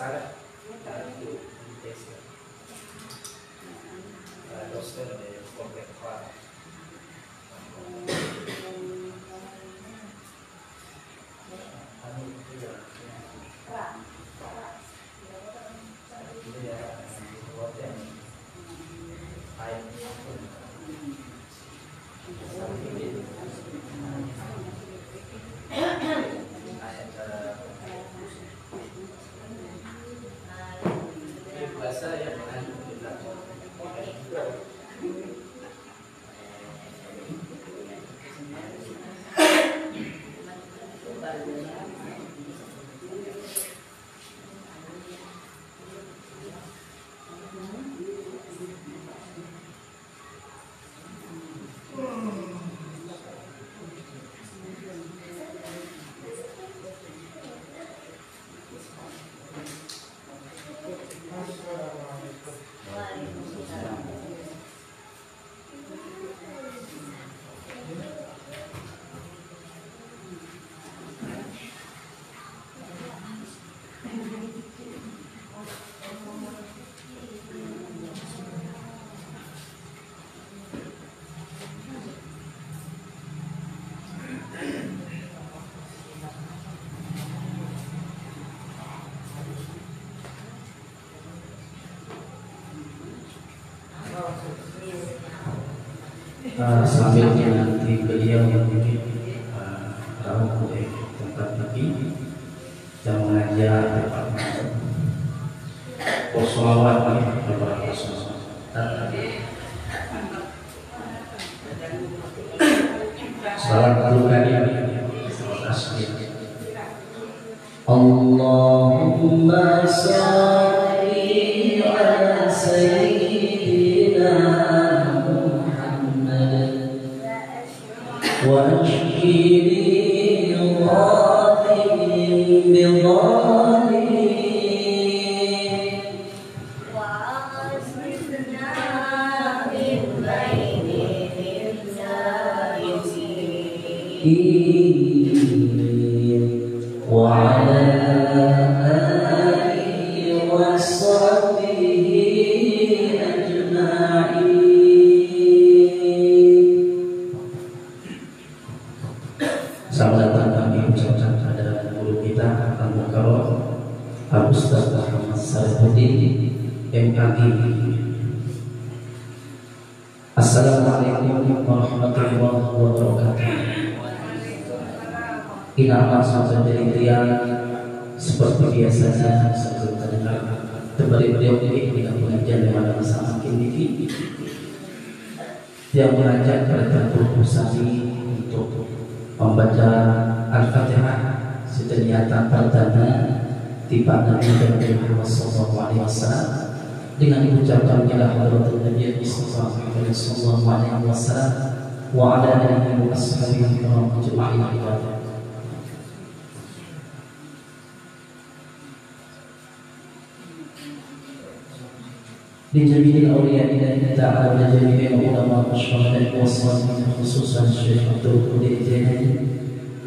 Sara dosen de Komplek sambil nanti beliau yang bikin tahu tempat pergi yang mengajar tempat poswawat beberapa salam dulu kali Allahumma sholli ala sayyidina وأشكيني راضي بظالمي وعاصمنا من بين الزائفين وعلى آله وصحبه أجمعين. Selamat datang kami ucapkan kepada guru kita Al-Mukarram Al-Ustaz Muhammad Sarifuddin MKI. Assalamualaikum warahmatullahi wabarakatuh. Inama sampai dari seperti biasanya sebelum terdengar kembali beliau ini dengan pengajian yang ada bersama kini yang mengajak pada bersami untuk membaca Al-Fatihah seternyata perdana tiba Nabi Muhammad SAW dengan mengucapkan ila hadratul Nabi sallallahu alaihi wasallam wa ala alihi wa ashabihi wa ajma'in. لجميع الأولياء الله تعالى ولجميع العلماء والشهداء والصالحين خصوصا الشيخ عبد القادر الجيلاني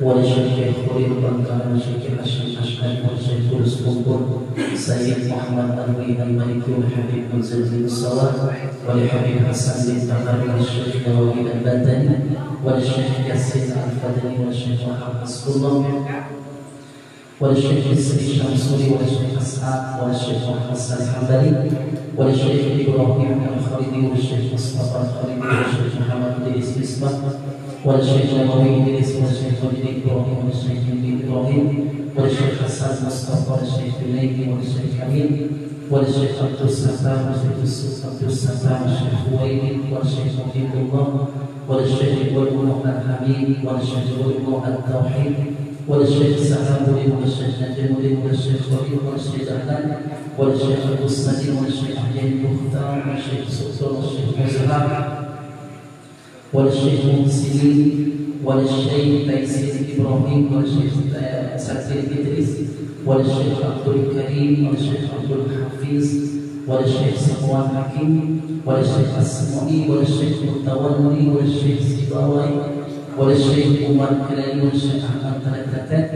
وللشيخ خليل البركان والشيخ الشيخ أشهد والشيخ الاسكندر سيد محمد الوي الملكي والحبيب بن زيد الصواب ولحبيب حسن بن تمام والشيخ نووي البدني وللشيخ ياسين الفدني والشيخ محمد حسن الله وللشيخ السيد الشمسوري وللشيخ اسحاق وللشيخ حسن الحنبلي وللشيخ ابراهيم الخالدي وللشيخ مصطفى الخالدي وللشيخ محمد ادريس مصباح وللشيخ نبوي ادريس وللشيخ خالد ابراهيم وللشيخ ابراهيم وللشيخ حسن مصطفى وللشيخ بليدي وللشيخ حميد وللشيخ عبد الستار وللشيخ عبد الستار والشيخ خويلي وللشيخ محمد الله وللشيخ ولي الحميد وللشيخ ولي التوحيد وللشيخ سحابولي وللشيخ نجمولي وللشيخ ولي وللشيخ أحمد وللشيخ البستاني وللشيخ حجين المختار وللشيخ سلطان وللشيخ مزرعة وللشيخ محسنين وللشيخ تيسير إبراهيم وللشيخ سعيد إدريس وللشيخ عبد الكريم وللشيخ عبد الحفيظ وللشيخ صفوان حكيم وللشيخ السمعي وللشيخ التولي وللشيخ سيباوي والشيخ عمر كلالي والشيخ أحمد تلتتات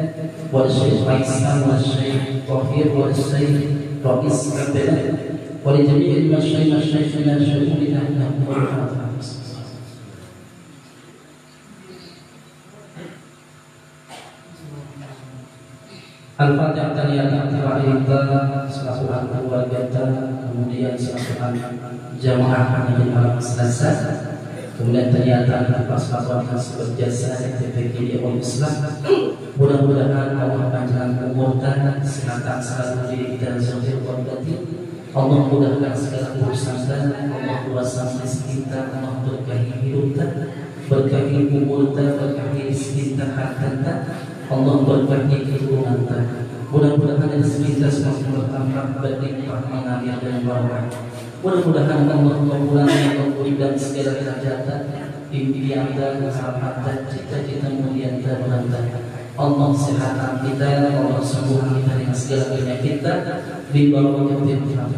والشيخ فيصل والشيخ طاهر والشيخ رئيس البلد ولجميع مشايخنا شيخنا لهم والفاتحة. Al-Fatihah tahiyat terakhir kita selasuhan keluarga kita, kemudian selasuhan jamaah yang malam selasa, kemudian tahiyatan atas selasuhan seberjasa TPK di awal Islam. Mudah-mudahan Allah panjangkan umur dan kesehatan selalu diri kita zahir wal batin. Allah mudahkan segala urusan dan Allah luaskan rezeki kita, Allah berkahi hidup kita, berkahi umur kita, berkahi rezeki kita, harta kita. Allah berkahi keturunan kita. Mudah-mudahan rezeki kita semakin bertambah, berlimpah, mengalir dan barokah. Mudah-mudahan Allah memulai dan segala kejahatan, impian dan harapan dan cita-cita mulia kita berantakan. Allah sehatkan kita, Allah sembuhkan kita dengan segala penyakit kita di bawah kematian.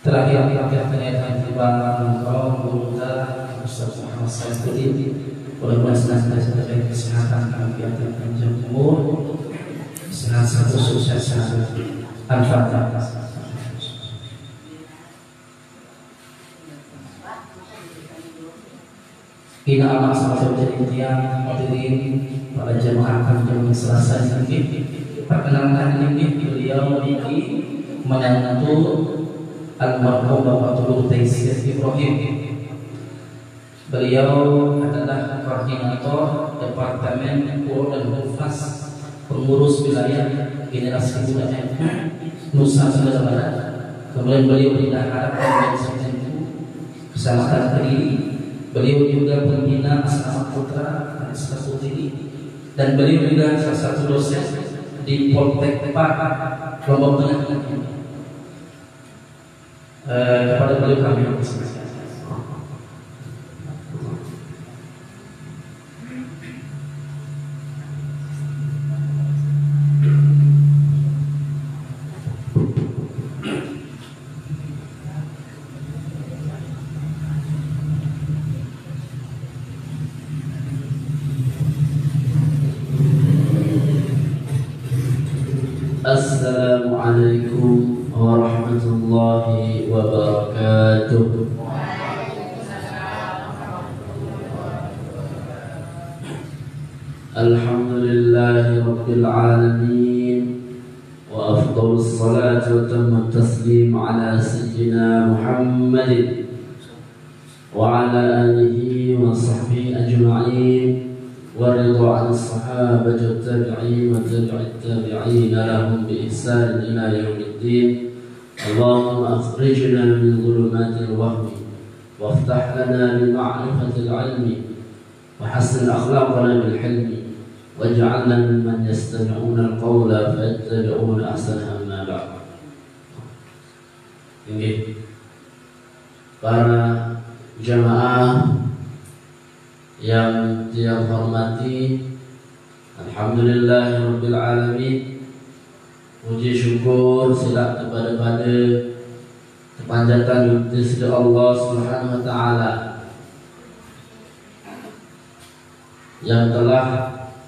Terakhir kenyataan tiba engkau Buddha Ustaz Muhammad Saifuddin mudah-mudahan senantiasa diberi kesehatan, kegiatan panjang umur, sehat satu sukses selalu. Al-Fatihah. Ina amak sama jadi tiang hadirin pada jemaah kami selasa ini. Perkenalkan ini beliau ini menantu almarhum Bapak Tulu Taisir Ibrahim. Beliau adalah koordinator Departemen Puro dan Hufaz, pengurus wilayah generasi muda Nusa Tenggara Barat. Kemudian beliau tidak harap Kecamatan Kediri. Beliau juga pembina Asma Putra dan Asma Putri, dan beliau juga salah satu dosen di Poltek Pak Lombok Tengah. Kepada beliau kami apresiasi. Assalamualaikum warahmatullahi wabarakatuh. Alhamdulillahi rabbil alamin, wa afdhalus salatu wa tammat taslim ala sayyidina Muhammadin wa ala alihi wa sahbihi ajma'in. ورضا عن الصحابة والتابعين وتبع التابعين لهم بإحسان إلى يوم الدين. اللهم أخرجنا من ظلمات الوهم وافتح لنا بمعرفة العلم وحسن أخلاقنا بالحلم واجعلنا ممن يستمعون القول فيتبعون أحسنه. أما بعد. Ini para jamaah yang dia hormati, alhamdulillahirabbil alamin, puji syukur sila kepada kepanjatan Gusti Allah Subhanahu wa taala yang telah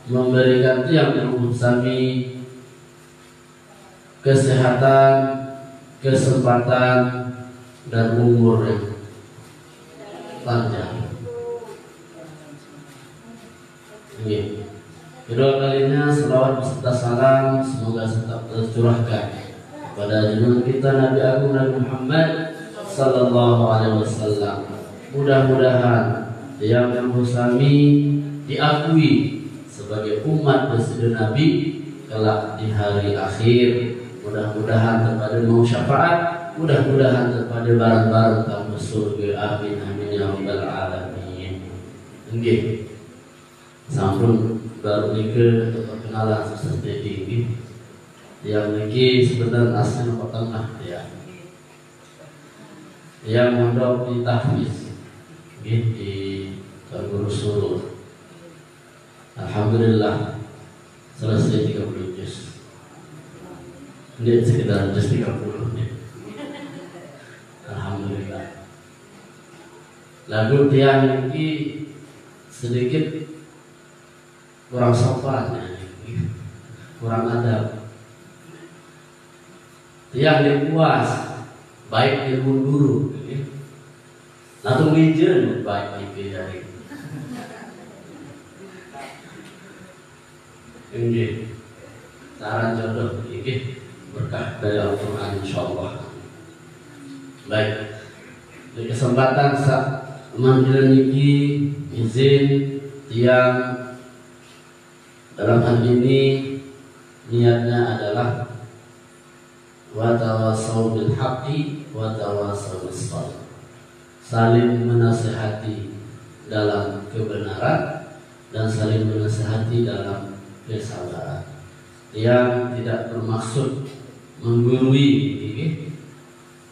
memberikan tiang kami kesehatan, kesempatan dan umur yang panjang. Kedua kalinya selawat beserta salam semoga tetap tercurahkan kepada junjungan kita Nabi Agung Nabi Muhammad sallallahu alaihi wasallam. Mudah-mudahan yang kami diakui sebagai umat Presiden Nabi kelak di hari akhir. Mudah-mudahan kepada mau syafaat, mudah-mudahan kepada barang-barang kamu surga. Amin amin ya rabbal alamin. Nggih. Sampun baru nikah atau perkenalan Ustaz Dedi ini yang lagi sebenarnya asli nomor tengah ya, yang mondok di tahfiz di Guru Surur. Alhamdulillah selesai 30 juz. Ini sekitar juz 30 nih. alhamdulillah. Lagu tiang ini sedikit kurang sopan ya, kurang adab. Tiang ini puas, baik di guru, langsung ngijen baik itu dari. Ini saran jodoh ini berkah dari Al-Quran insyaallah. Baik, di kesempatan saat pemanggilan ini izin tiang dalam hal ini niatnya adalah wa tawassaw bil haqqi wa tawassaw bis sabr, saling menasihati dalam kebenaran dan saling menasihati dalam kesabaran. Yang tidak bermaksud menggurui,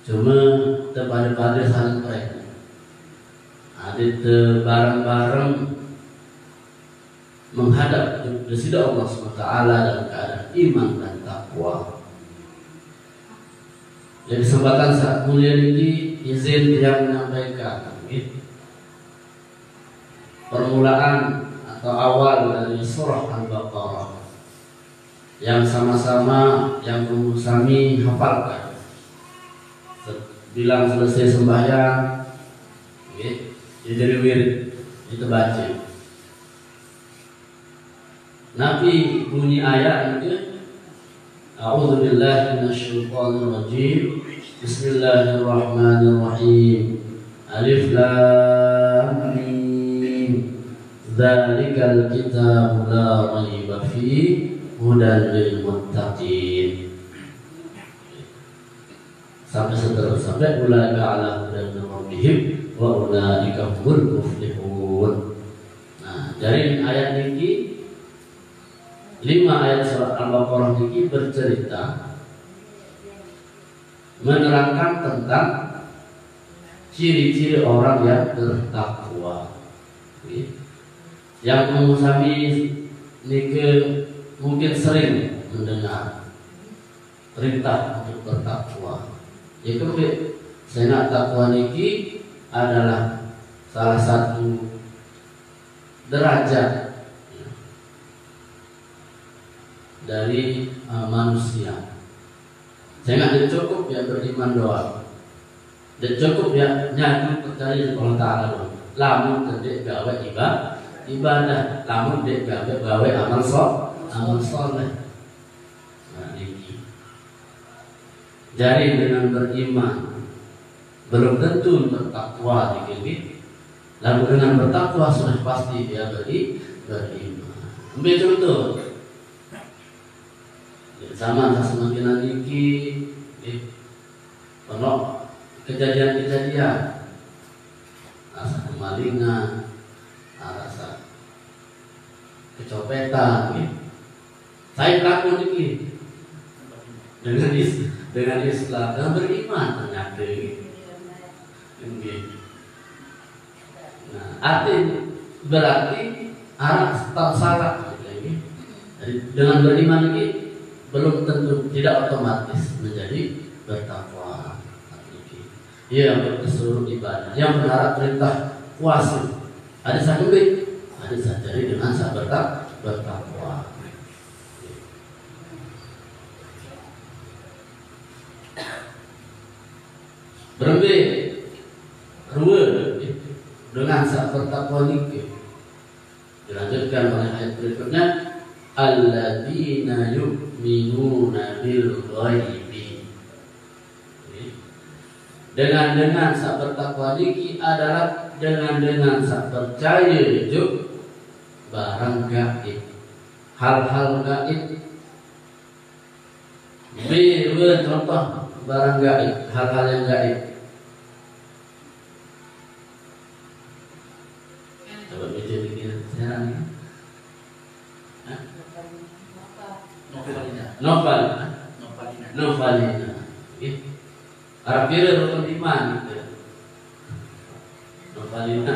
cuma terpada saling mereka. Ada bareng-bareng menghadap kepada Allah SWT dalam keadaan iman dan takwa. Jadi kesempatan saat mulia ini izin yang menyampaikan permulaan atau awal dari surah Al-Baqarah yang sama-sama yang kami hafalkan. Bilang selesai sembahyang, jadi wirid itu baca. Nabi bunyi ayat itu, A'udzubillahi minasyaitonirrajim. Bismillahirrahmanirrahim. Alif lam mim. Dzalikal kitabu la raiba fihi hudan lil muttaqin. Sampai seterusnya, sampai ulaika ala hudan min rabbihim wa ulaika humul muflihun. Nah, dari ayat ini 5 ayat surat Al-Baqarah ini bercerita menerangkan tentang ciri-ciri orang yang bertakwa. Yang mengusahakan ini mungkin sering mendengar perintah untuk bertakwa. Itu saya takwa niki adalah salah satu derajat dari manusia. Saya nggak cukup ya beriman doang, dan cukup ya nyatu percaya Allah Taala doang. Lamun terdek gawe ibadah, lamun dek gawe amal soleh. Nah, ini. Jadi dengan beriman belum tentu bertakwa dikit. Lalu dengan bertakwa sudah pasti dia beriman. Ambil contoh. Sama semakin niki, kalau kejadian-kejadian, rasa kemalingan, rasa kecopetan, saya takut niki dengan Islam, dengan beriman ternyata. Nah, berarti arah salah. Jadi dengan beriman ini belum tentu, tidak otomatis menjadi bertakwa. Ia berkeseluruh ibadah yang berharap perintah puasa. Ada satu ada saja dengan sabar bertakwa. Berbeda dengan sabar bertakwa ini dilanjutkan oleh ayat berikutnya. Alladzina yu'minuna bil ghaibi. Dengan sak bertakwa niki adalah dengan sak percaya juk barang gaib, hal-hal gaib. Contoh barang gaib, hal-hal yang gaib. Coba baca dikit sekarang ya. Novalina. Arab kira rukun iman gitu. Novalina.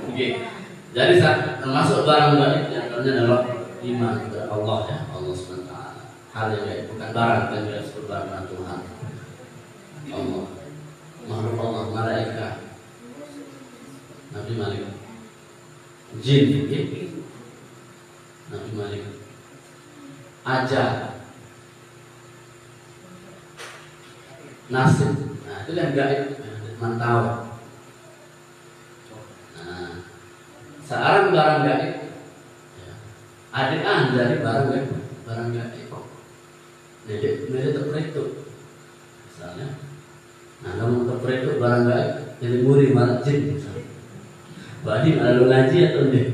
Oke. Jadi termasuk barang gaib yang adalah iman kepada Allah ya, Allah SWT. Hal yang gaib bukan barang yang tidak disebut barang Tuhan. Allah, makhluk Allah, malaikat, Nabi Malik, jin, Nabi Malik, ajal, nasib. Nah, itu yang gaib, mantau. Sekarang barang gaib, ada dari barang gaib, Dedek terperitu, misalnya. Nah, kamu terperitu barang gaib, jadi muri malah jin, misalnya. Bani lalu ngaji atau enggak?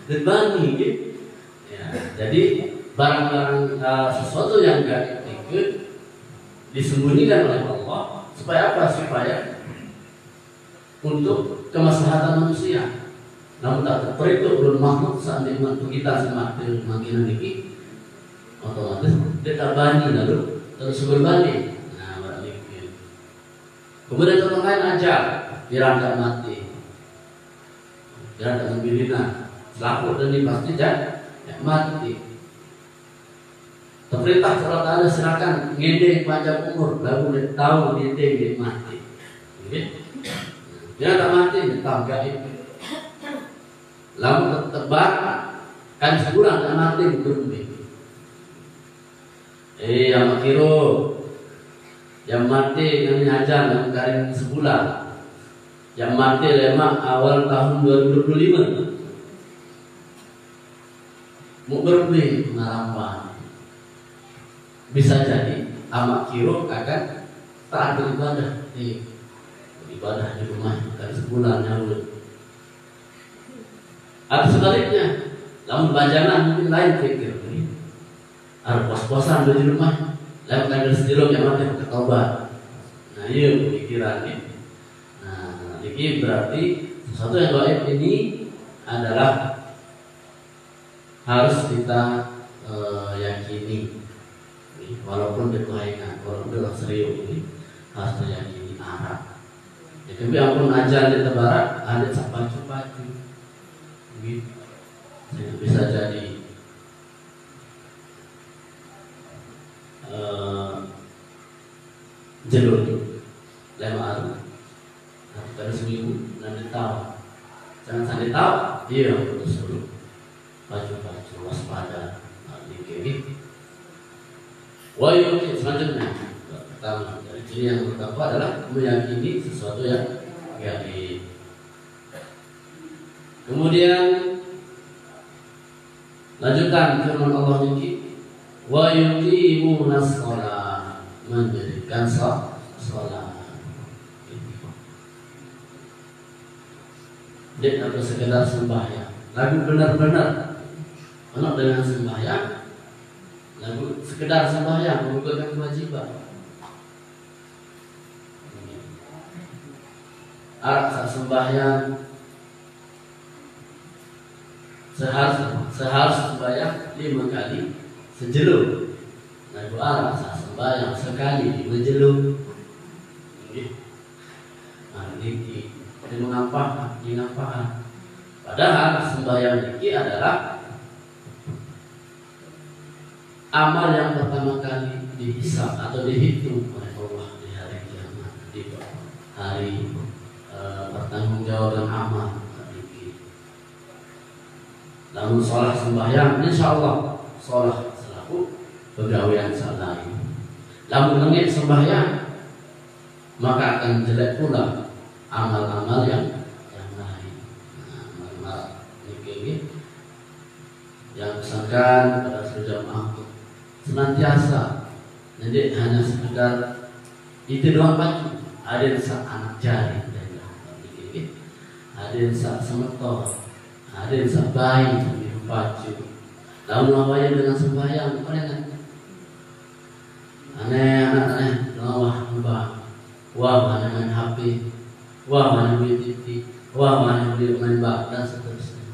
Dan bani, gitu. Ya, jadi barang-barang sesuatu yang gaib itu disembunyikan oleh Allah supaya apa? Supaya untuk kemaslahatan manusia. Namun tak terperitu belum makhluk saat nikmat kita semakin makin ini otomatis kita bani lalu terus berbani. Nah, berarti kemudian contoh lain aja dirangkak mati, dirangkak sembilina, selaku dan pasti jangan mati. Pemerintah kalau ada silakan ngede panjang umur, lalu tahu ngede mati. Dia tak mati, tak gaib. Lalu terbang kan sebulan tak mati berhenti. Yang kiro, yang mati kami ajar yang karing sebulan, yang mati lemak awal tahun 2025. Mau berhenti ngarapan. Bisa jadi amak kiro akan tak beribadah, ibadah di rumah kan sebulan nyawut. Atau sebaliknya, lamun bajangan mungkin lain pikir ini. Harus pos-posan di rumah, lalu kan sedilok yang mati ketobat. Nah, iya pemikiran ini. Nah, ini berarti sesuatu yang gaib ini adalah harus kita yakini. Walaupun berkelainan, walaupun dalam serius ini harus diyakini arah. Ya, tapi ampun ajar di tebarak ada pacu-pacu. Bisa jadi jelur lemar pada seminggu nanti tahu jangan sampai tahu dia putus dulu pacu-pacu waspada dikit wayuki selanjutnya pertama dari ciri yang pertama adalah meyakini sesuatu yang gaib. Kemudian lanjutan firman Allah ini wa yuqimuna shalah, mendirikan salat. Dia tidak sekedar sembahyang, lagu benar-benar anak dengan sembahyang, lagu sekedar sembahyang menggugurkan kewajiban. Saat sembahyang seharus sembahyang 5 kali sejelur. Nah, itu arah saat sembahyang sekali 5 jelur. Nah, ini mengapa? Padahal sembahyang ini adalah amal yang pertama kali dihisab atau dihitung oleh Allah di hari kiamat, di hari pertanggungjawaban amal. Namun sholat sembahyang, insya Allah sholat selaku pegawaian lain. Namun lengit sembahyang, maka akan jelek pula amal-amal yang lain. Amal ini yang misalkan pada jamaah senantiasa, jadi hanya sekedar itu doang pagi. Ada yang saat anak jari, ada yang saat semetor. Ada yang sabai di pacu. Lalu awalnya dengan sembahyang, aneh, wah mbak, wah mana main HP, wah mana beli TV, wah mana beli main bak dan seterusnya.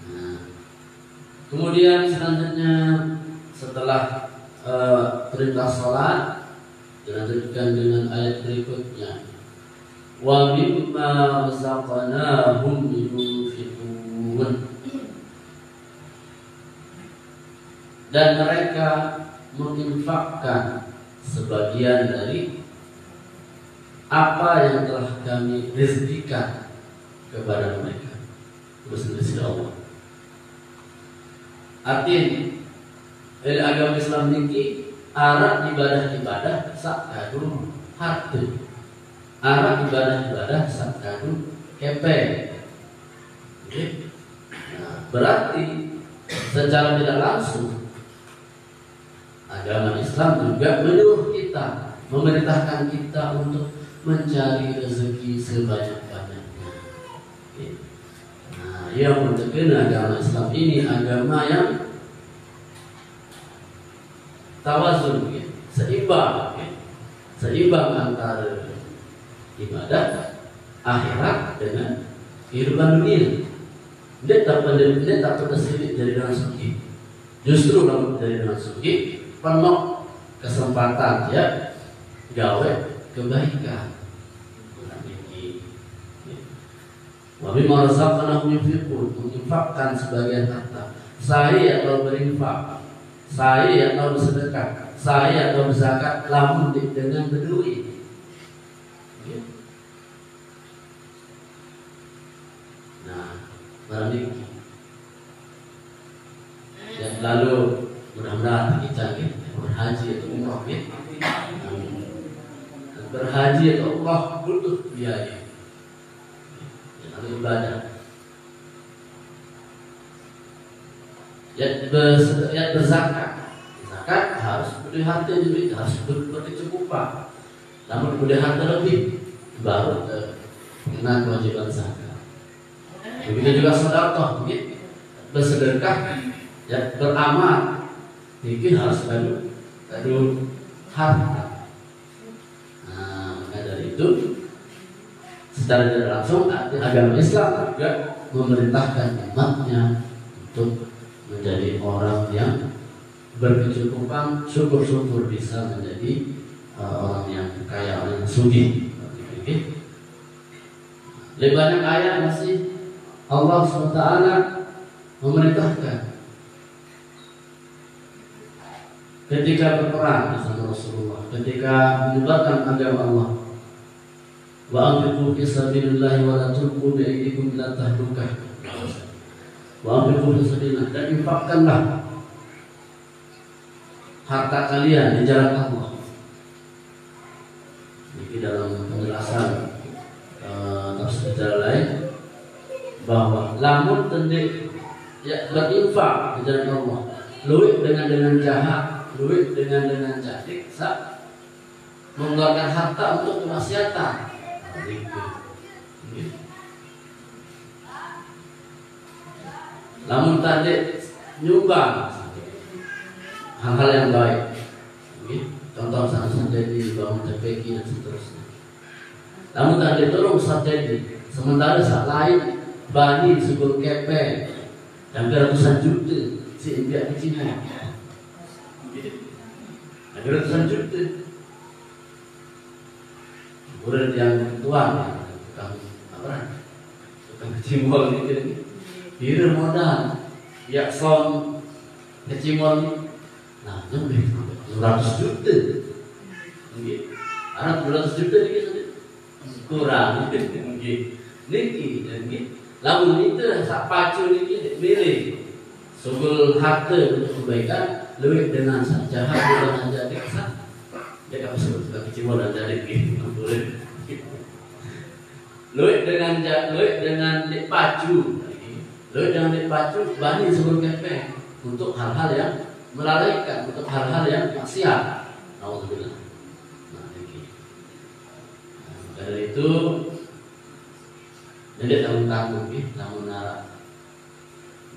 Nah, kemudian selanjutnya setelah perintah sholat dilanjutkan dengan ayat berikutnya. wa mimma razaqnahum yunfiqun, dan mereka menginfakkan sebagian dari apa yang telah kami rezekikan kepada mereka. Berselisih Allah. Artinya, agama Islam ini arah ibadah-ibadah sakadun harta, arah ibadah-ibadah sakadun kepe. Nah, berarti secara tidak langsung agama Islam juga menyuruh kita, memerintahkan kita untuk mencari rezeki sebanyak-banyaknya. Nah, yang menunjukkan agama Islam ini agama yang tawazun, seimbang, seimbang antara ibadah akhirat dengan kehidupan dunia. Dia tak tersilik dari dengan suci. Justru kalau dari dengan suci penuh kesempatan ya gawe kebaikan. Wa mimma razaqnahum yunfiqun, menginfakkan sebagian harta. Saya atau berinfak, saya atau bersedekah, saya atau berzakat, lamun dengan berduit. Nah, barang ini. Dan lalu mudah-mudahan kita berhaji atau umrah, berhaji atau umrah butuh biaya. Ibadah ya berzakat, zakat harus beri harta juga, harus berkecukupan. Namun beri harta lebih baru kena kewajiban zakat. Begitu juga sedekah, bersedekah ya beramal, mungkin harus kado harta. Nah, maka dari itu secara tidak langsung agama Islam juga memerintahkan umatnya untuk menjadi orang yang berkecukupan, syukur-syukur bisa menjadi orang yang kaya, orang yang sugih. Lebih banyak ayat masih Allah SWT memerintahkan ketika berperang bersama Rasulullah, ketika menyebarkan agama Allah. Wa anfiqu fi sabilillah wa la tulqu bi aydikum ila tahlukah. Wa anfiqu fi sabilillah, dan infakkanlah harta kalian di jalan Allah. Ini dalam penjelasan tafsir lain bahwa lamun tendik ya berinfak di jalan Allah, luwih dengan jahat, luwih dengan jadik, mengeluarkan harta untuk kemaksiatan. Namun tadi nyumbang hal-hal yang baik, contoh misalnya di bangun TPK dan seterusnya. Namun tadi tolong strategi, sementara saat lain bani sebelum kepe dan ratusan juta si impian di Cina, ratusan juta. Kemudian yang tuan, tukang kecimol ini, kira modal, ya son kecimol, nah lebih 200 juta, anak 200 juta ini kurang, niki, lalu itu sak pacu niki milih, sugul harta untuk kebaikan, lebih dengan jahat dengan jadi kesat. Dia kamu sebut tukang kecimol dan jadi gitu, boleh. Luit dengan dipacu, luit dengan dipacu bani sebelum kepe untuk hal-hal yang melalaikan, untuk hal-hal yang maksiat. Alhamdulillah. Nah, dari itu jadi tanggung-tanggung, namun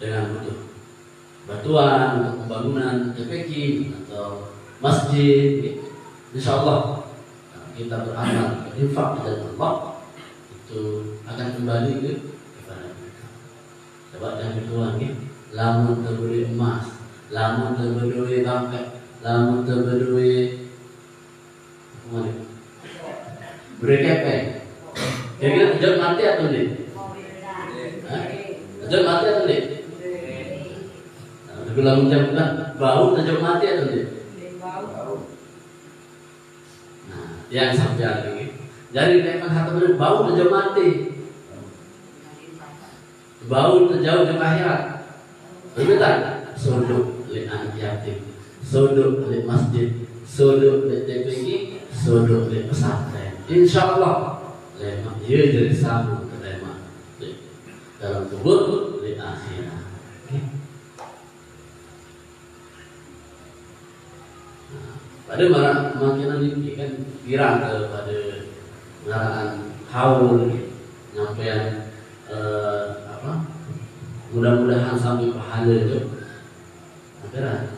dengan butuh batuan untuk pembangunan TPK atau masjid. Insyaallah kita beramal, berinfak dan Allah itu akan kembali kepada mereka. Sebab yang kedua ni, lamun terberi emas, lamun terberi bangkai, lamun terberi beri kepeng, Kira-kira terjun mati atau tidak? Terjun mati atau tidak? Bila menjawabkan bau terjun mati atau tidak? Nah, yang sampai ini. Jadi memang harta bau terjun mati. Bau terjauh di akhirat. Betul? Suduk li anak yatim, suduk li masjid, suduk li TPG, suduk li pesantren. Insyaallah lemak ia jadi sambung ke lemak dalam kubur li akhirat. Pada makin ini kan pirang kepada pengaraan haul nyampean mudah-mudahan sampai pahala itu akhirnya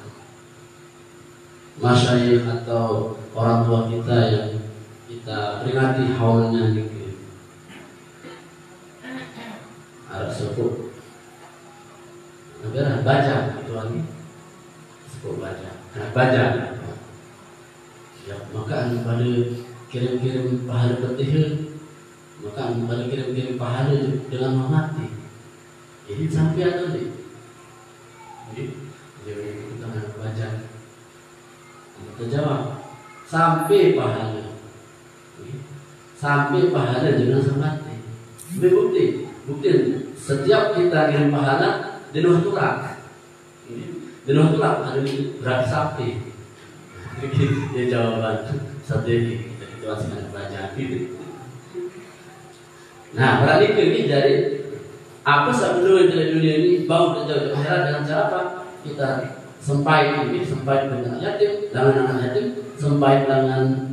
masyayikh atau orang tua kita yang kita peringati haulnya dikit harus cukup akhirnya baca itu lagi cukup baca ya maka pada kirim-kirim pahala petih maka pada kirim-kirim pahala dengan menghati. Ini sampai atau tidak? Jadi kita harus baca. Kita jawab sampai pahala. Sampai pahala dengan semati. Bukti setiap kita kirim pahala di luar tulang. Di luar tulang ada berat sampai. Dia jawaban satu ini kita masih baca. Nah, berarti ini jadi apa sebelum dunia ini bau dan jauh akhirat dengan cara apa? Kita sampai dengan yatim, dengan anak yatim, sampai dengan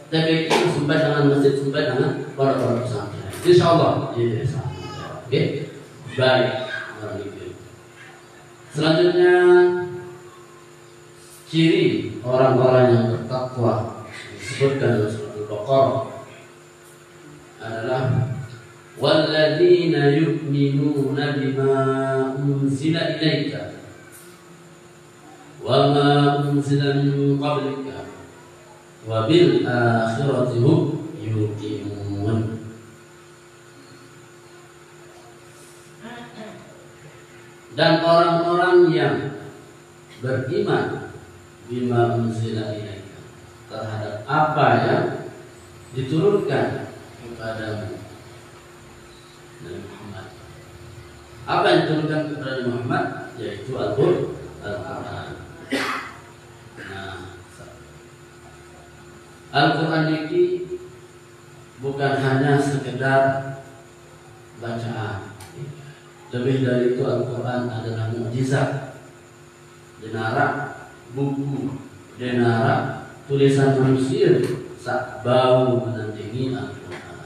TPQ, sampai dengan masjid, sampai dengan pondok pesantren. Insyaallah ini sama. Oke, baik. Selanjutnya ciri orang-orang yang bertakwa disebutkan dalam surah Al-Baqarah adalah walladzina yu'minuna bima unzila ilaika wa ma unzila min qablika wa bil akhirati hum yuqinun. Dan orang-orang yang beriman bima unzila ilaika terhadap apa yang diturunkan kepadamu Nabi Muhammad. Apa yang diturunkan kepada Nabi Muhammad yaitu Al-Quran. Nah, Al-Quran ini bukan hanya sekedar bacaan. Lebih dari itu Al-Quran adalah mukjizat. Denara buku, denara tulisan manusia sak bau menandingi Al-Quran.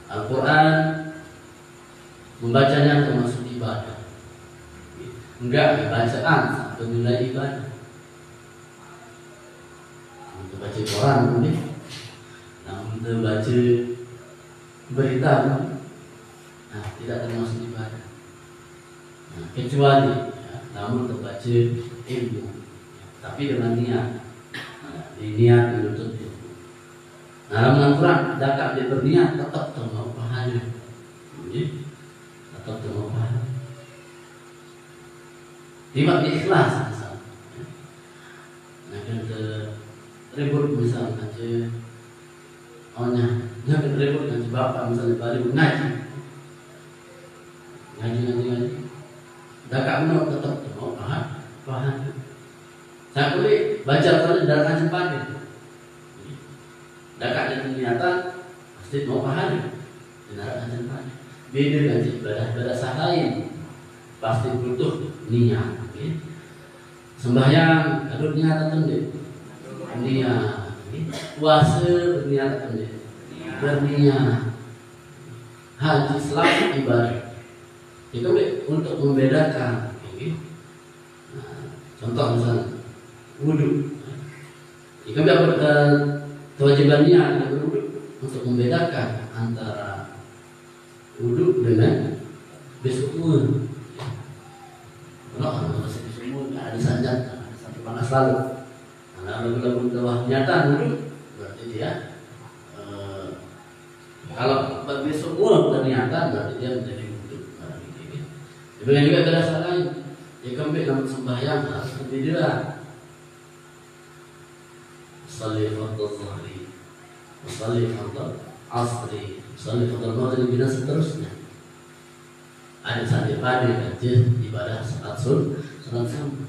Al-Quran membacanya termasuk ibadah. Enggak bacaan bernilai ibadah. Untuk baca Quran mungkin, namun untuk baca berita, nah tidak termasuk ibadah. Nah, kecuali, namun terbaca ilmu, tapi dengan niat. Niat menuntut ilmu. Nah, dalam Al-Quran dapat dia berniat tetap terima pahala. Tetap terima pahala. Tiba ikhlas misalnya. Nah, kan ribut misalnya aja. Ohnya, kan ribut kan bapak misalnya balik ngaji. Ngaji. Dapat menurut tetap terima pahala. Saya boleh baca Al-Quran dari kajian pagi. Dapat dengan niatan pasti mau pahala. Dari kajian pagi. Beda dengan ibadah sah lain, pasti butuh niat. Sembahyang harus niat atau tidak? Niat. Puasa berniat atau tidak? Berniat. Haji selalu ibadah. Itu untuk membedakan. Nah, contoh misalnya wudhu. Jika kewajiban niat berwudhu untuk membedakan antara wudhu dengan bersyukur. Kalau bersyukur ada saja, ada panas lalu. Karena apabila berdoa niatan wudhu, berarti dia Kalau bagi semua ternyata berarti dia menjadi wudhu. Demikian juga ada dasar lain. Ya kembali dalam sembahyang harus berdiri. Salli fardhu dhuhri, salli fardhu asri, salli fardhu maghrib dan seterusnya. Ada saja pada kajian ibadah saat sunat sama.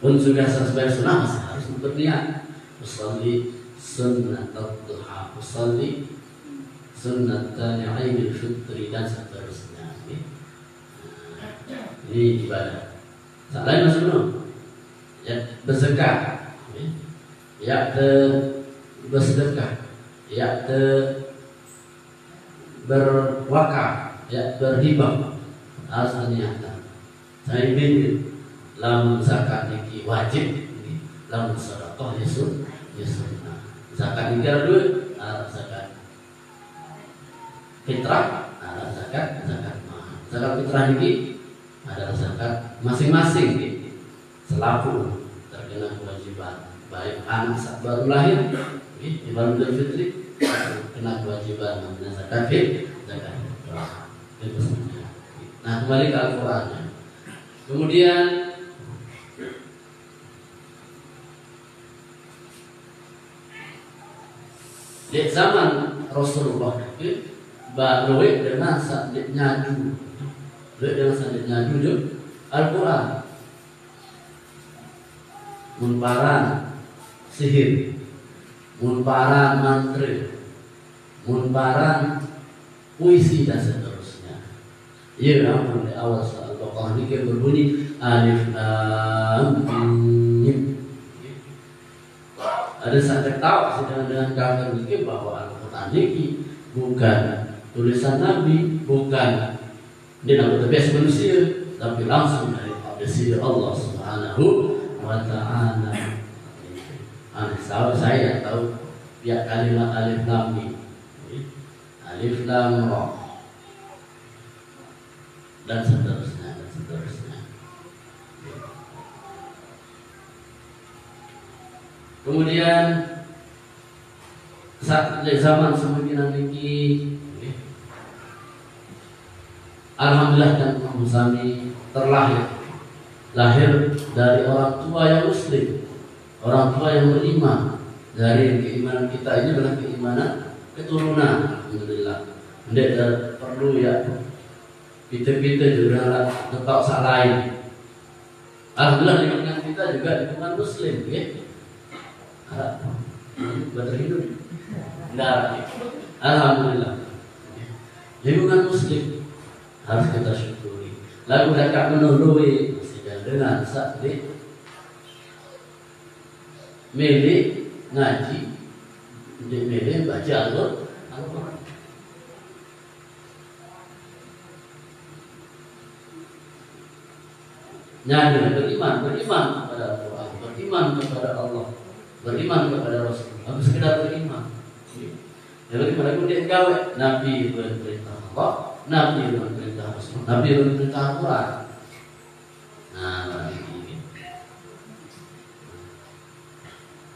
Pun juga sesuai sunnah masih harus berniat. Usalli sunnat duha, usalli sunnatan Aidil Fitri dan seterusnya. Ini ibadah. Tak lain masuk belum? Ya berzakat, ya bersedekah, ya berwakaf, ya berhibah. Harus niatan. Saya ingin lamun zakat niki wajib, lamun sedekah ya sunnah. Zakat niki ada dua, zakat fitrah, ada zakat mahal. Zakat fitrah niki adalah zakat masing-masing selaku terkena kewajiban. Baik anak saat baru lahir, ibadah Idul Fitri kena kewajiban namanya zakat fitrah. Nah, kembali ke Al-Qur'an. Kemudian di zaman Rasulullah baru dengan saat nyaju, dengan saat nyaju Al-Quran, munparan sihir, munparan mantra, munparan puisi dan seterusnya. Ia namun di awal saat Al-Baqarah ini berbunyi alif lam mim. Ada saja tahu sedang dengan kafir ini bahwa Al-Quran ini bukan tulisan Nabi, bukan dia biasa manusia, tapi langsung dari Allah Subhanahu wa Ta'ala. Saya tahu ya kalimat alif lam mim, alif lam ra dan seterusnya. Kemudian saat zaman semakin ini, alhamdulillah dan Musami lahir dari orang tua yang muslim, orang tua yang beriman. Dari keimanan kita ini adalah keimanan keturunan, alhamdulillah. Tidak perlu ya kita juga tetap sak lain. Alhamdulillah lingkungan kita juga lingkungan muslim, ya. Berhidup enggak, alhamdulillah lingkungan muslim harus kita syukuri. Lalu dekat menurui masih dengan sakit milik ngaji, milik baca Al-Quran. Nyari beriman kepada Al-Quran, beriman kepada Allah, beriman kepada Rasul, harus sekedar beriman. Jadi mereka dia gawe Nabi berperintah Allah, Nabi berperintah Rasul, Nabi berperintah Al-Quran. Nah, ini.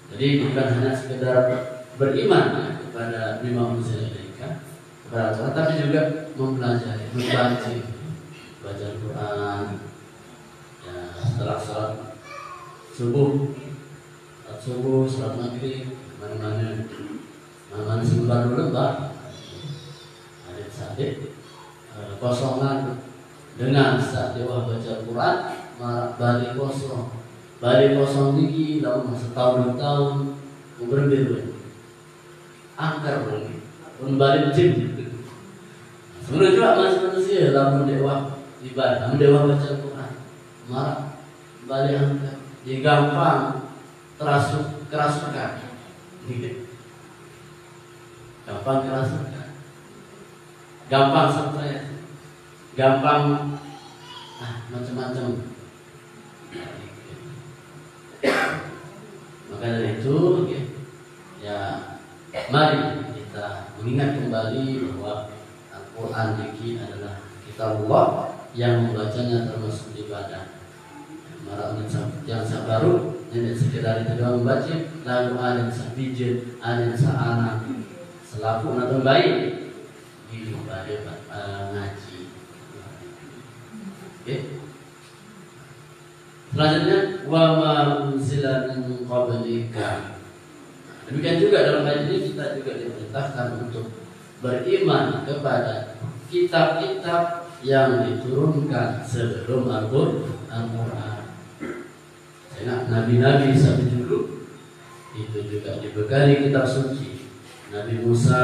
Jadi bukan hanya sekedar beriman ya, kepada lima unsur mereka, kepada Al-Quran, tapi juga mempelajari, membaca, baca Al-Quran. Ya, setelah salat subuh, salat maghrib, mana sembar dulu Pak. Ada saat kosongan dengan saat dewa baca Al-Quran, balik kosong lagi dalam setahun 2 tahun berbeda, angker lagi, kembali jim. Sebenarnya juga masih manusia dalam dewa ibadah, dalam dewa baca Al-Quran, marah balik angker, dia gampang kerasukan, gampang kerasukan, gampang stres, gampang macam-macam. Maka dari itu ya mari kita mengingat kembali bahwa Al-Quran ini adalah kitab Allah yang membacanya termasuk ibadah. Marah yang baru, yang sekedar itu doang membaca, lalu ada yang sabijin, ada yang seanak, selaku nonton baik di pada ngaji. Oke. Selanjutnya wa ma unzila min qablika. Demikian juga dalam ayat ini kita juga diperintahkan untuk beriman kepada kitab-kitab yang diturunkan sebelum Al-Quran. Nabi-nabi sampai dulu itu juga dibekali kitab suci. Nabi Musa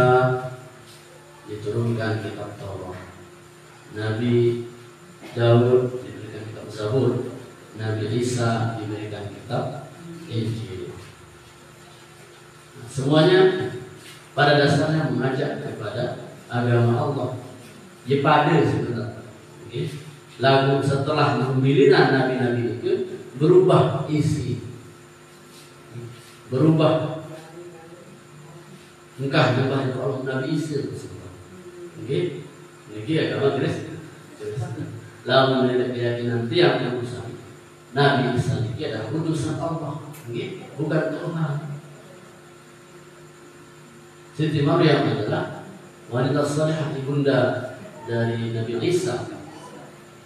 diturunkan kitab Taurat, Nabi Daud diberikan kitab Zabur, Nabi Isa diberikan kitab Injil. Semuanya pada dasarnya mengajak kepada agama Allah. Pada sebenarnya. Lalu setelah pemilihan nabi-nabi itu berubah isi, berubah engkau nyembah Allah Nabi Isa. Ini agama Kristen. Lalu menjadi keyakinan tiap utusan Nabi Isa ini adalah utusan Allah, bukan Tuhan. Siti Maryam adalah wanita salihah, ibunda dari Nabi Isa.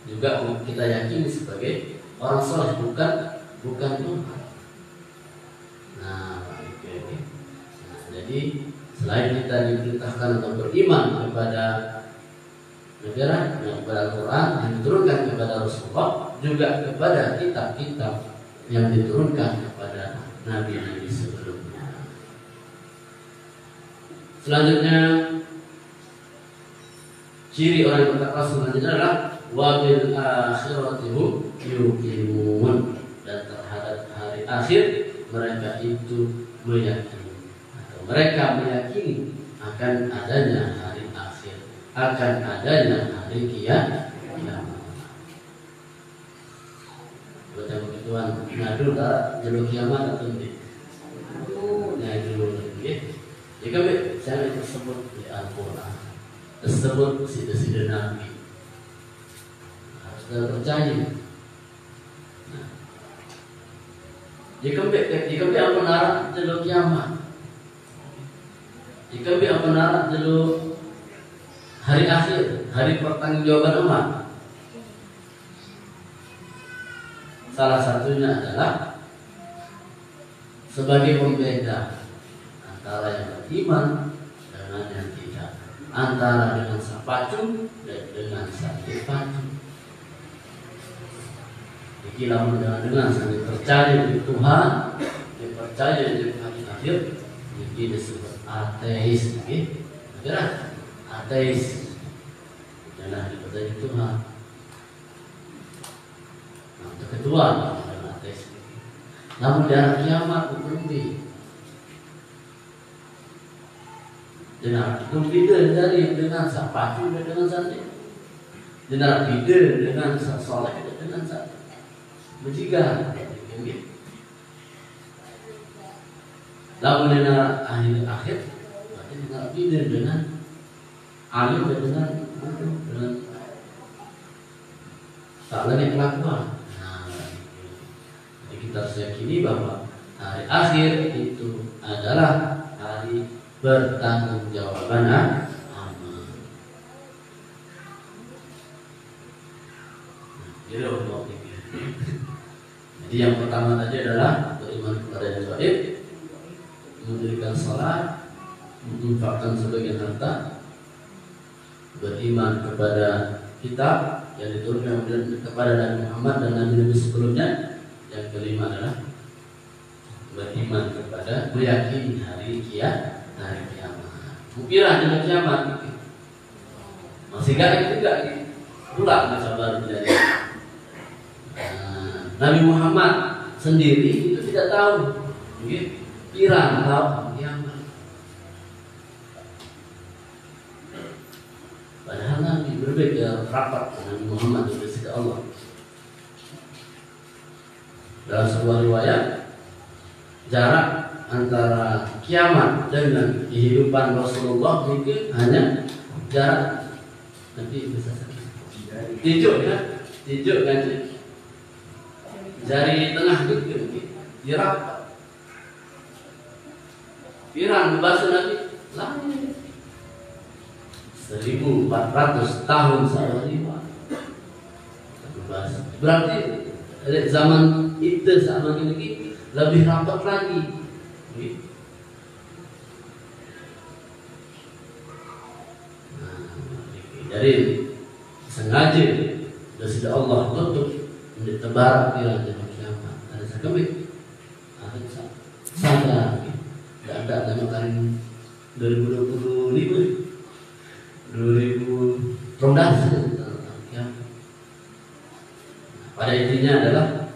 Juga kita yakini sebagai orang saleh, bukan Tuhan. Jadi selain kita diperintahkan untuk beriman kepada negara, kepada Al-Quran yang diturunkan kepada Rasulullah, juga kepada kitab-kitab yang diturunkan kepada nabi-nabi sebelumnya. Selanjutnya, ciri orang yang bertakwa selanjutnya adalah wabil akhirati hum yuqimun, dan terhadap hari akhir mereka itu meyakini, atau mereka meyakini akan adanya hari akhir, akan adanya hari kiamat. Baca begituan ngadu tak jalur kiamat atau tidak? Ngadu nggih. Jika saya tersebut di Al-Quran, tersebut sida-sida Nabi, harus percaya. Jika apa benar jalur kiamat, jika apa benar jalur hari akhir, hari pertanggungjawaban umat. Salah satunya adalah sebagai pembeda antara yang beriman dengan yang tidak, antara dengan sapacu dan dengan sapacu. Jika dengan saling percaya di Tuhan, dipercaya di hari akhir, ini disebut ateis. Kira ateis adalah dipercaya di Tuhan. Yang kedua adalah ateis. Namun di hari kiamat berbeda. Dengan berbeda dari dengan sapacu dan dengan santai. Dengan beda dengan soleh dan dengan santai. Berjiga. Lalu dengan akhir berarti dengan beda dengan alim dan dengan tak lagi kelakuan. Jadi kita harus yakini bahwa hari akhir itu adalah hari bertanggungjawaban amal. Jadi yang pertama tadi adalah beriman kepada yang gaib, mendirikan salat, menginfakkan sebagian harta, beriman kepada kitab yang diturunkan kepada Nabi Muhammad dan Nabi-Nabi sebelumnya. Yang kelima adalah beriman kepada, meyakini hari kiamat. Mungkinlah hari kiamat masih gak juga pula masa baru terjadi. Nabi Muhammad sendiri itu tidak tahu pirang tahu kiamat. Padahal Nabi berbeda rapat Nabi Muhammad dengan sisi Allah. Dalam sebuah riwayat, jarak antara kiamat dengan kehidupan Rasulullah itu hanya jarak nanti bisa tijuk kan jari tengah itu dirapat. Pirang bahasa Nabi langit 1400 tahun sehari. Berarti dari zaman itu sama ini lebih rapat lagi. Jadi sengaja dan sudah Allah tutup ditebar di rantai kiamat. Ada sakit, ada sadar. Tidak ada lama kali 2025, 2000 pada intinya adalah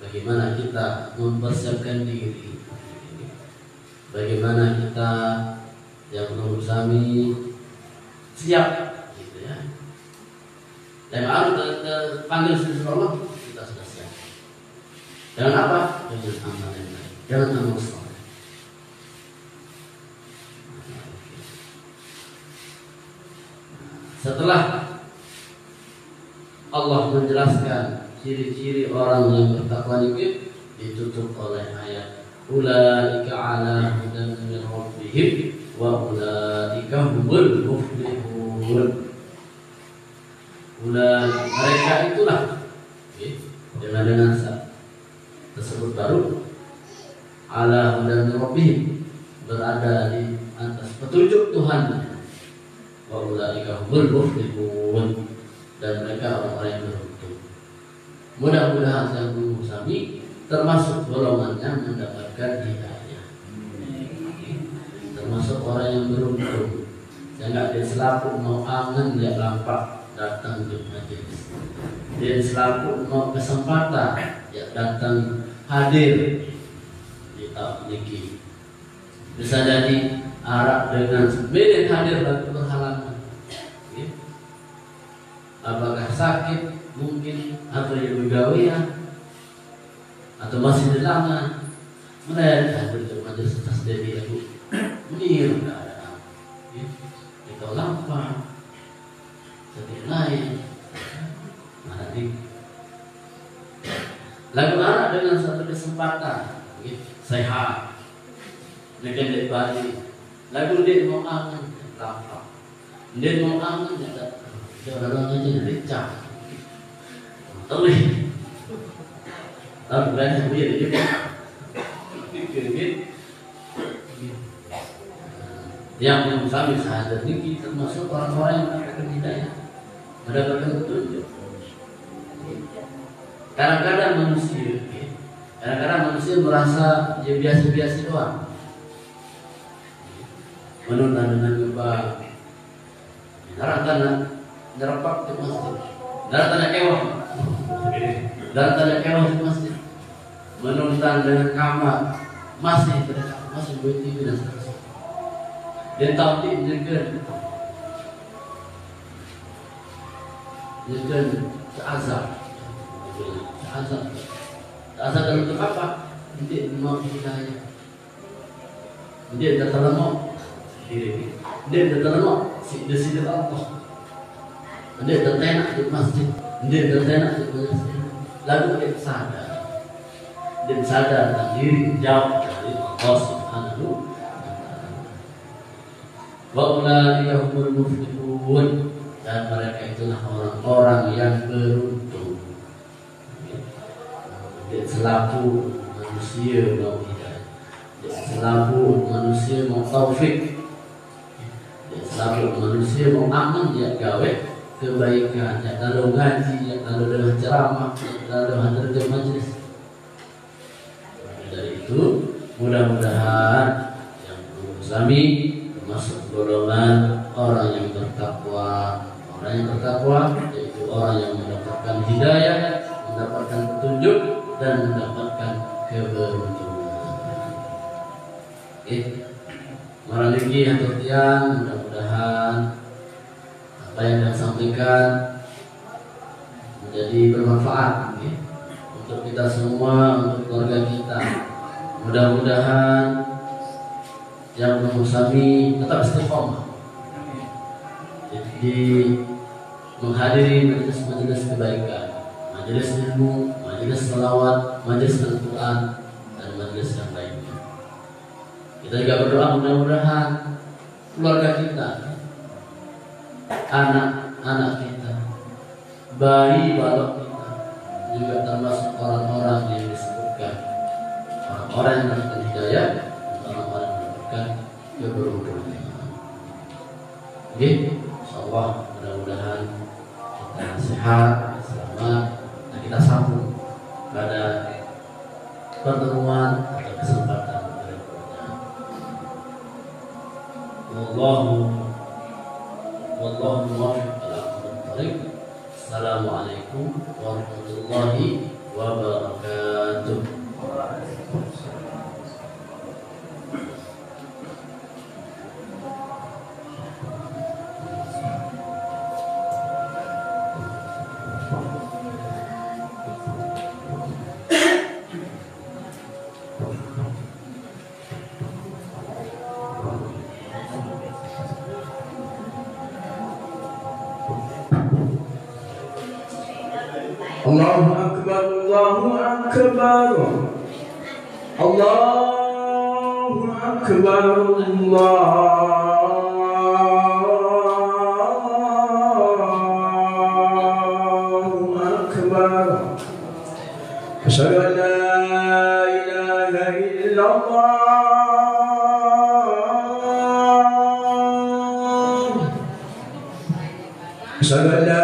bagaimana kita mempersiapkan diri, bagaimana kita yang bersami siap, gitu ya. Dan harus panggil sesuatu Allah, kita sudah siap. Dengan apa? Dengan amal yang baik, dengan amal saleh. Setelah Allah menjelaskan ciri-ciri orang yang bertakwa itu ditutup oleh ayat ulaika ala hudan min rabbihim wa ulaika humul muflihun. Mereka itulah dengan tersebut baru ala hudan min rabbihim, berada di atas petunjuk Tuhan. Wa ulaika humul muflihun, dan mereka orang-orang yang beruntung. Mudah-mudahan yang bersami termasuk golongan yang mendapatkan hidayah, termasuk orang yang beruntung. Jangan dia selaku mau angen dia lampak datang ke majelis, dia selaku mau kesempatan dia datang hadir di tabligh. Bisa jadi Arab dengan sebenarnya hadir bagi berhalangan. Apakah sakit mungkin, atau yang begawian, atau masih di lengan, mulai hadir ke majelis tasdid aku menir keadaan, kita lampa setiap lain, mana di lagu anak dengan satu kesempatan, sehat, mereka di bali, lagu dia mau angan lampa, dia mau angan tidak. Orang aja lecah, terus, lalu banyak dia juga, yang kami sadar ini termasuk orang-orang yang mendapatkan hidayah, mendapatkan petunjuk. Kadang-kadang manusia merasa dia biasa-biasa doang, menonton dengan gempa, kadang-kadang nyerpak di masjid, dan tanda kewah di masjid, menonton dengan kamar masih berhenti dan seterusnya. Dan tahu dia azab dalam bentuk apa? Dia mau hidayah, dia terlalu diri, dia terlalu di Allah. Dia tertenak di masjid, dia tertenak di masjid. Lalu dia sadar tentang diri, jauh dari Allah Subhanahu wa ta'ala. Wa ulaika humul muflihun, dan mereka itulah orang-orang yang beruntung. Dia selaku manusia mau hidayah, dia selaku manusia mau taufik, dia selaku manusia mau aman dia gawe kebaikan, yang kalau ngaji, yang kalau dalam ceramah, yang kalau hadir di majelis. Dari itu mudah-mudahan yang bersami termasuk golongan orang yang bertakwa. Orang yang bertakwa yaitu orang yang mendapatkan hidayah, mendapatkan petunjuk, dan mendapatkan keberuntungan. Maraliki atau tiang, mudah-mudahan apa yang saya sampaikan menjadi bermanfaat untuk kita semua, untuk keluarga kita. Mudah-mudahan yang bersami tetap istiqomah di menghadiri majelis-majelis kebaikan, majelis ilmu, majelis salawat, majelis Al-Quran, dan majelis yang lainnya. Kita juga berdoa mudah-mudahan keluarga kita, anak-anak kita, bayi balok kita, juga termasuk orang-orang yang disebutkan orang-orang yang mendapatkan hidayah, orang-orang yang mendapatkan keberuntungan. Oke, insyaallah mudah-mudahan kita sehat, selamat, dan kita sambung pada pertemuan atau kesempatan berikutnya. Wallahu muwaffiq ila aqwamit thoriq. Assalamualaikum warahmatullahi wabarakatuh. Allahu Akbar, Allahu Akbar, Allahu Akbar, Allahu Akbar. Asyhadu an la ilaha illallah. Asyhadu an la